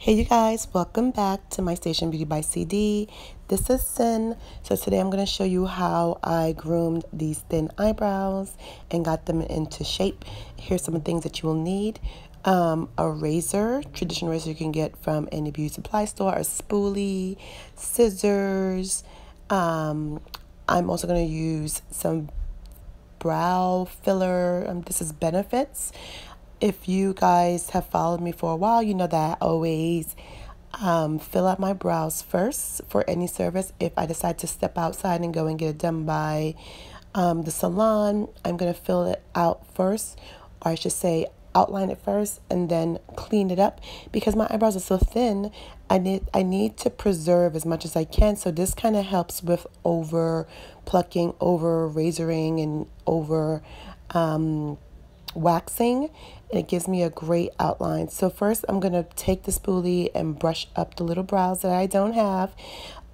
Hey you guys, welcome back to my station Beauty by CD. This is Sin. So today I'm going to show you how I groomed these thin eyebrows and got them into shape. Here's some of the things that you will need. A razor, traditional razor you can get from any beauty supply store, a spoolie, scissors. I'm also going to use some brow filler. This is Benefits. If you guys have followed me for a while, you know that I always fill out my brows first for any service. If I decide to step outside and go and get it done by the salon, I'm going to fill it out first, or I should say outline it first and then clean it up, because my eyebrows are so thin. I need to preserve as much as I can. So this kind of helps with over plucking, over razoring, and over waxing, and it gives me a great outline. So first I'm going to take the spoolie and brush up the little brows that I don't have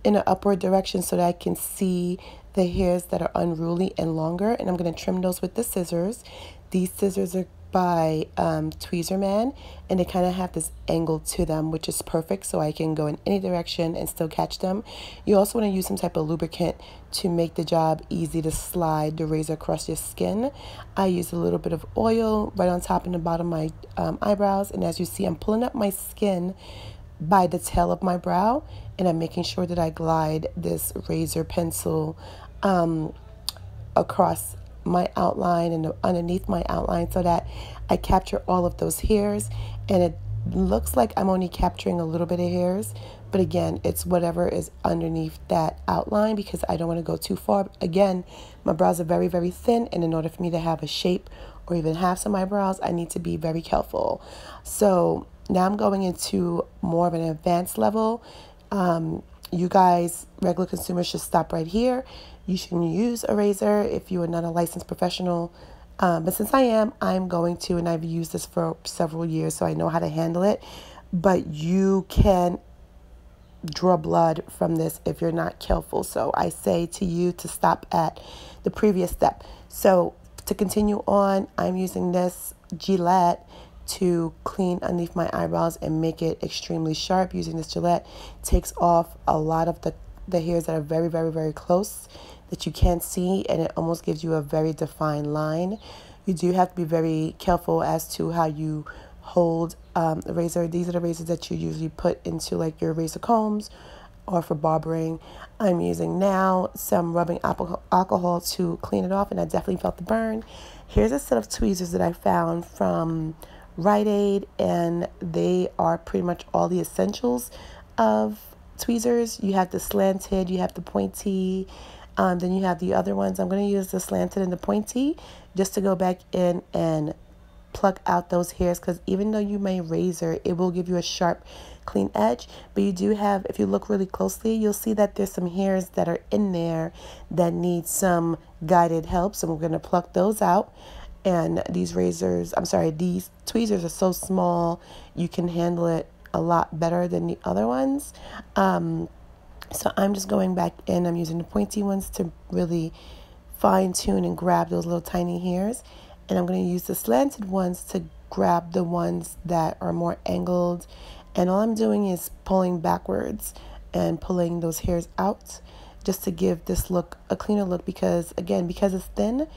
in an upward direction so that I can see the hairs that are unruly and longer, and I'm going to trim those with the scissors. These scissors are by Tweezerman, and they kind of have this angle to them, which is perfect, so I can go in any direction and still catch them. You also want to use some type of lubricant to make the job easy to slide the razor across your skin. I use a little bit of oil right on top and the bottom of my eyebrows, and as you see, I'm pulling up my skin by the tail of my brow, and I'm making sure that I glide this razor pencil across my outline and underneath my outline so that I capture all of those hairs. And it looks like I'm only capturing a little bit of hairs, but again, it's whatever is underneath that outline, because I don't want to go too far. Again, my brows are very, very thin, and in order for me to have a shape or even have some eyebrows, I need to be very careful. So now I'm going into more of an advanced level. You guys, regular consumers, should stop right here. You should use a razor if you are not a licensed professional. But since I am, I'm going to, and I've used this for several years, so I know how to handle it. But you can draw blood from this if you're not careful. So I say to you to stop at the previous step. So to continue on, I'm using this Gillette to clean underneath my eyebrows and make it extremely sharp. Using this Gillette takes off a lot of the hairs that are very, very, very close that you can't see, and it almost gives you a very defined line. You do have to be very careful as to how you hold the razor. These are the razors that you usually put into like your razor combs or for barbering. I'm using now some rubbing alcohol to clean it off, and I definitely felt the burn. Here's a set of tweezers that I found from Rite Aid, and they are pretty much all the essentials of tweezers. You have the slanted, you have the pointy, then you have the other ones. I'm going to use the slanted and the pointy just to go back in and pluck out those hairs, because even though you may razor, it will give you a sharp, clean edge. But you do have, if you look really closely, you'll see that there's some hairs that are in there that need some guided help. So we're going to pluck those out. And these these tweezers are so small, you can handle it a lot better than the other ones. So I'm just going back in. I'm using the pointy ones to really fine tune and grab those little tiny hairs. And I'm going to use the slanted ones to grab the ones that are more angled. And all I'm doing is pulling backwards and pulling those hairs out just to give this look a cleaner look, because again, because it's thin,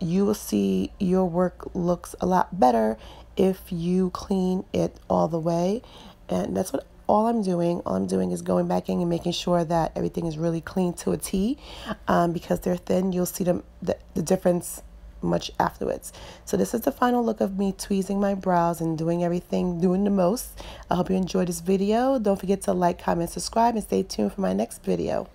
you will see your work looks a lot better if you clean it all the way. And that's what all I'm doing is going back in and making sure that everything is really clean to a T. Because they're thin, you'll see the difference much afterwards. So this is the final look of me tweezing my brows and doing everything, doing the most. I hope you enjoyed this video. Don't forget to like, comment, subscribe, and stay tuned for my next video.